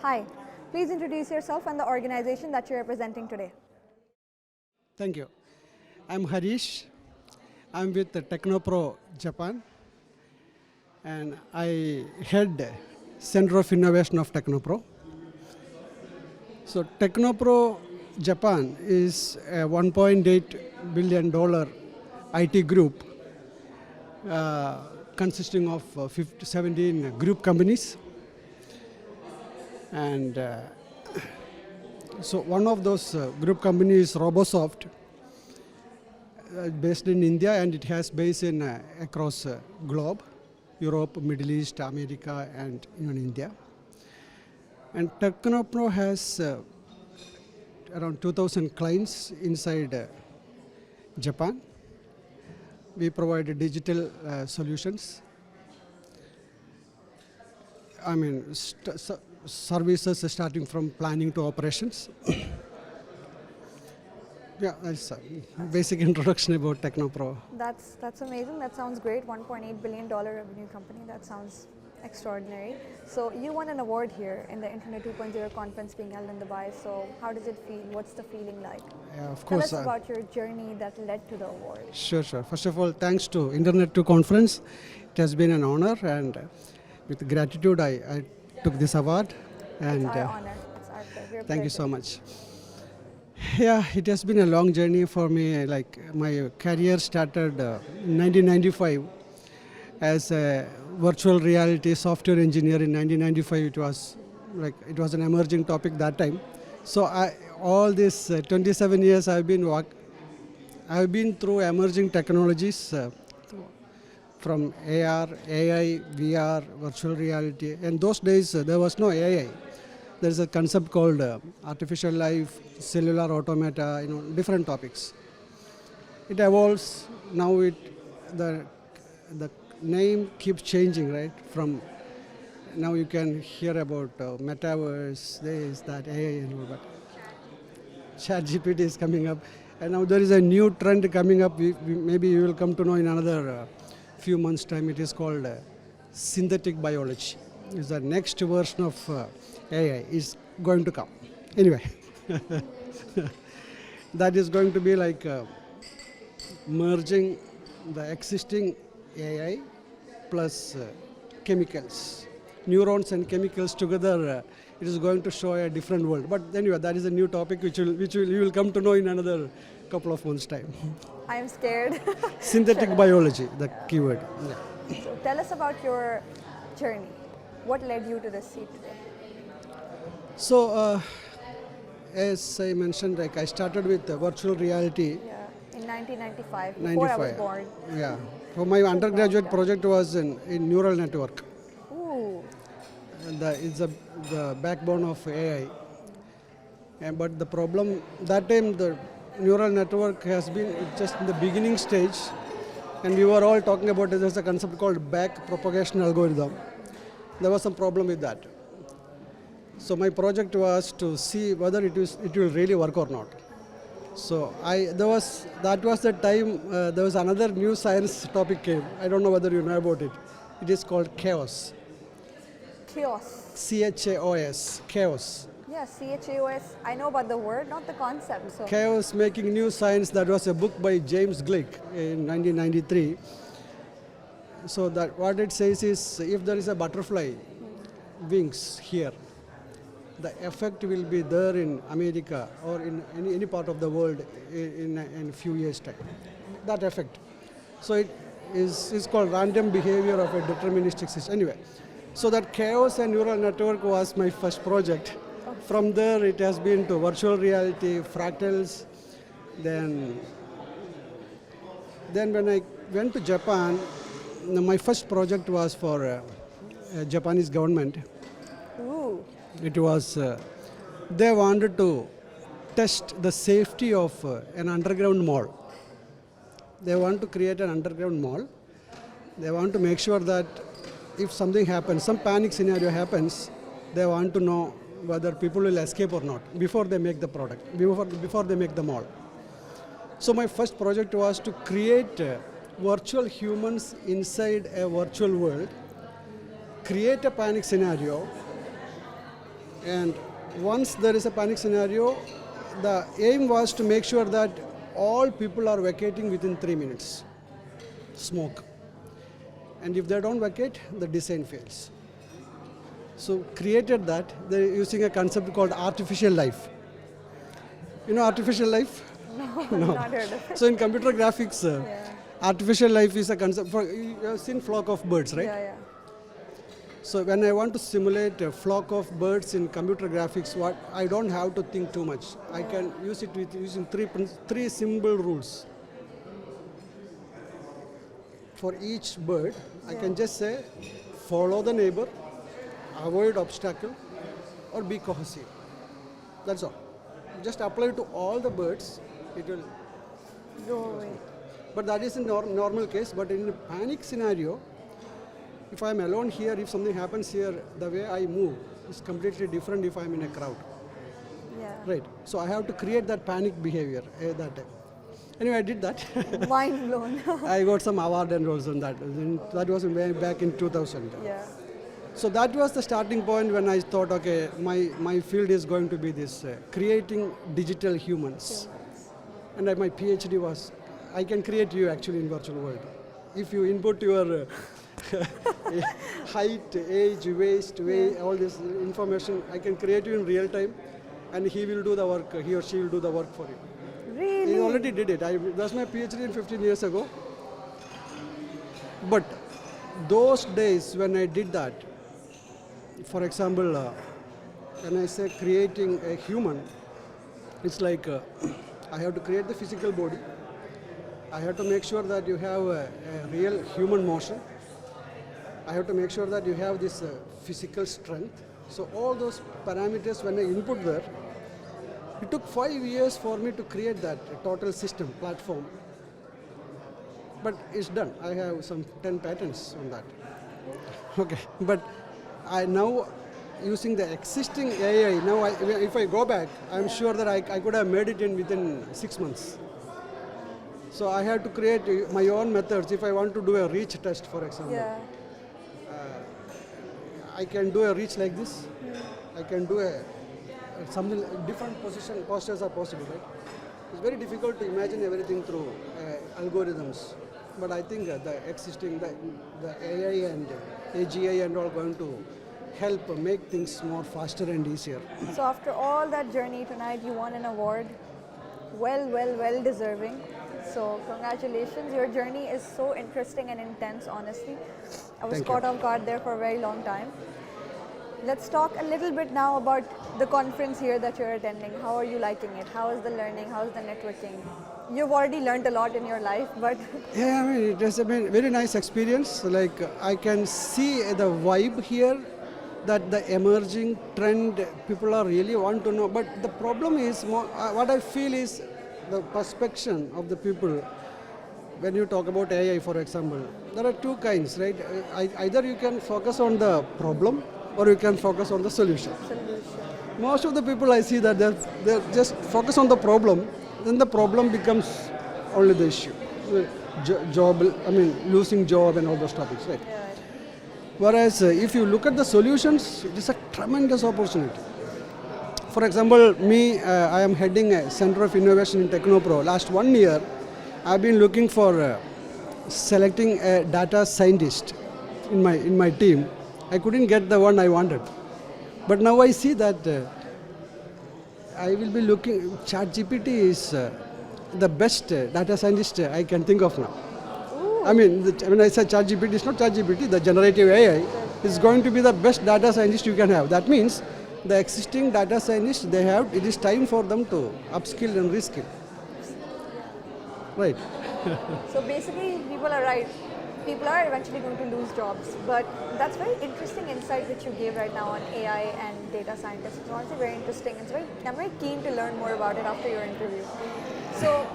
Hi, please introduce yourself and the organization that you're representing today. Thank you. I'm Hareesh. I'm with the Technopro Japan, and I head Center of Innovation of Technopro. So Technopro Japan is a $1.8 billion IT group consisting of 17 group companies. And so one of those group companies is Robosoft, based in India, and it has base in across globe, Europe, Middle East, America, and even India. And Technopro has around 2,000 clients inside Japan. We provide digital solutions. I mean, services starting from planning to operations. Yeah, that's a basic introduction about Technopro. That's amazing. That sounds great. $1.8 billion revenue company. That sounds extraordinary. So you won an award here in the Internet 2.0 conference being held in Dubai. So how does it feel? What's the feeling like? Yeah, of course. Tell us about your journey that led to the award. Sure. First of all, thanks to Internet 2 conference. It has been an honor, and with gratitude, I took this award. And it's our honor. It's our pleasure. Thank you so much. Yeah, it has been a long journey for me. Like, my career started in 1995 as a virtual reality software engineer. In 1995, it was an emerging topic that time. So all these 27 years I've been through emerging technologies from AR, AI, VR, virtual reality. And those days there was no AI. There is a concept called artificial life, cellular automata, different topics. It evolves. Now the name keeps changing, right? From now you can hear about metaverse, this, that, AI, and all, but ChatGPT is coming up, and now there is a new trend coming up. Maybe you will come to know in another few months' time. It is called synthetic biology. It's the next version of AI is going to come. Anyway, that is going to be like merging the existing AI plus chemicals, neurons and chemicals together. It is going to show a different world. But anyway, that is a new topic you will come to know in another couple of months' time. I am scared. Synthetic biology, the keyword. Yeah. So tell us about your journey. What led you to this seat today? So, as I mentioned, like, I started with virtual reality. Yeah, in 1995, before I was born. Yeah. So my undergraduate project was in neural network. Ooh. It's the backbone of AI. But the problem, that time the neural network has been just in the beginning stage, and we were all talking about it. There's a concept called back propagation algorithm. There was some problem with that. So my project was to see whether it will really work or not. So that was the time there was another new science topic came. I don't know whether you know about it. It is called chaos. Chaos. CHAOS. Chaos. Yeah, CHAOS. I know about the word, not the concept. So. Chaos Making New Science. That was a book by James Glick in 1993. So that what it says is, if there is a butterfly wings here, the effect will be there in America or in any part of the world in a few years' time. That effect. So it is called random behavior of a deterministic system. Anyway, so that chaos and neural network was my first project. From there, it has been to virtual reality, fractals. Then when I went to Japan, my first project was for Japanese government. Ooh. It was, they wanted to test the safety of an underground mall. They want to create an underground mall. They want to make sure that if something happens, some panic scenario happens, they want to know whether people will escape or not before they make the product, before they make the mall. So my first project was to create virtual humans inside a virtual world, create a panic scenario, And once there is a panic scenario, the aim was to make sure that all people are vacating within 3 minutes. Smoke. And if they don't vacate, the design fails. So created that, they're using a concept called artificial life. You know artificial life? No, not heard of it. So in computer graphics, Yeah. artificial life is a concept. For, you have seen flock of birds, right? Yeah, yeah. So when I want to simulate a flock of birds in computer graphics, what I don't have to think too much. I can use it with using three simple rules. For each bird, I can just say, follow the neighbor, avoid obstacle, or be cohesive. That's all. Just apply it to all the birds, it will. Go away. But that is in normal case. But in a panic scenario, if I am alone here, if something happens here, the way I move is completely different if I am in a crowd. Yeah. Right. So I have to create that panic behavior that time. Anyway, I did that. Mind blown. I got some award and roles on that. That was way back in 2000. Yeah. So that was the starting point when I thought, okay, my field is going to be this, creating digital humans. And my PhD was, I can create you actually in virtual world. If you input your height, age, waist, weight, all this information, I can create you in real time, and he will do the work, he or she will do the work for you. Really? He already did it. That's my PhD in 15 years ago. But those days when I did that, for example, when I say creating a human, it's like I have to create the physical body. I have to make sure that you have a real human motion. I have to make sure that you have this physical strength. So all those parameters when I input there, it took 5 years for me to create that total system, platform. But it's done. I have some 10 patents on that. Okay, but I now using the existing AI, now if I go back, I'm sure that I could have made it in within 6 months. So I have to create my own methods. If I want to do a reach test, for example, Yeah. I can do a reach like this. I can do something different postures are possible, right? It's very difficult to imagine everything through algorithms. But I think the existing, the AI and AGI and all going to help make things more faster and easier. So after all that journey tonight, you won an award. Well deserving. So congratulations. Your journey is so interesting and intense, honestly. I was Thank caught you. off guard there for a very long time. Let's talk a little bit now about the conference here that you're attending. How are you liking it? How is the learning? How is the networking? You've already learned a lot in your life, but Yeah, I mean, it has been a very nice experience. Like I can see the vibe here, that the emerging trend people are really want to know. But the problem is, what I feel is the perception of the people. When you talk about AI, for example, there are two kinds, right? Either you can focus on the problem, or you can focus on the solution. Most of the people I see that they're just focus on the problem, then the problem becomes only the issue. Losing job and all those topics, right? yeah. Whereas if you look at the solutions, it is a tremendous opportunity. For example, I am heading a Center of Innovation in Technopro. Last 1 year, I've been looking for selecting a data scientist in my team. I couldn't get the one I wanted. But now I see that I will be looking, ChatGPT is the best data scientist I can think of now. Ooh. I mean, when I say ChatGPT, it's not ChatGPT, the generative AI is going to be the best data scientist you can have. That means the existing data scientists they have, it is time for them to upskill and reskill. Right. So basically, people are right. People are eventually going to lose jobs. But that's very interesting insight which you gave right now on AI and data scientists. It's honestly very interesting. I'm very keen to learn more about it after your interview. So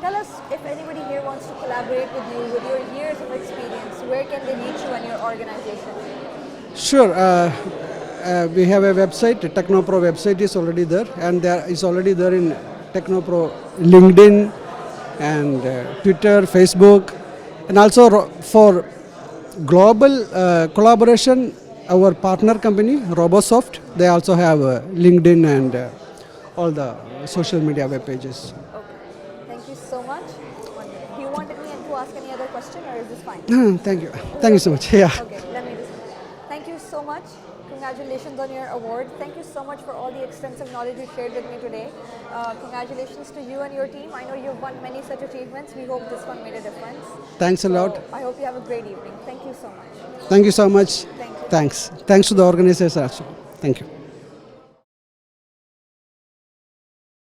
tell us, if anybody here wants to collaborate with you, with your years of experience, where can they reach you and your organization? Sure. We have a website, the Technopro website is already there, and there is already there in Technopro LinkedIn and Twitter, Facebook, and also for global collaboration, our partner company, Robosoft, they also have LinkedIn and all the social media web pages. Okay. Thank you so much. Do you want me to ask any other question or is this fine? Thank you. Thank you so much. Yeah. Okay, let me just. Thank you so much. Congratulations on your award. Thank you so much for all the extensive knowledge you shared with me today. Congratulations to you and your team. I know you've won many such achievements. We hope this one made a difference. Thanks a lot. I hope you have a great evening. Thank you so much. Thank you so much. Thank you. Thanks. Thanks to the organizers also. Thank you.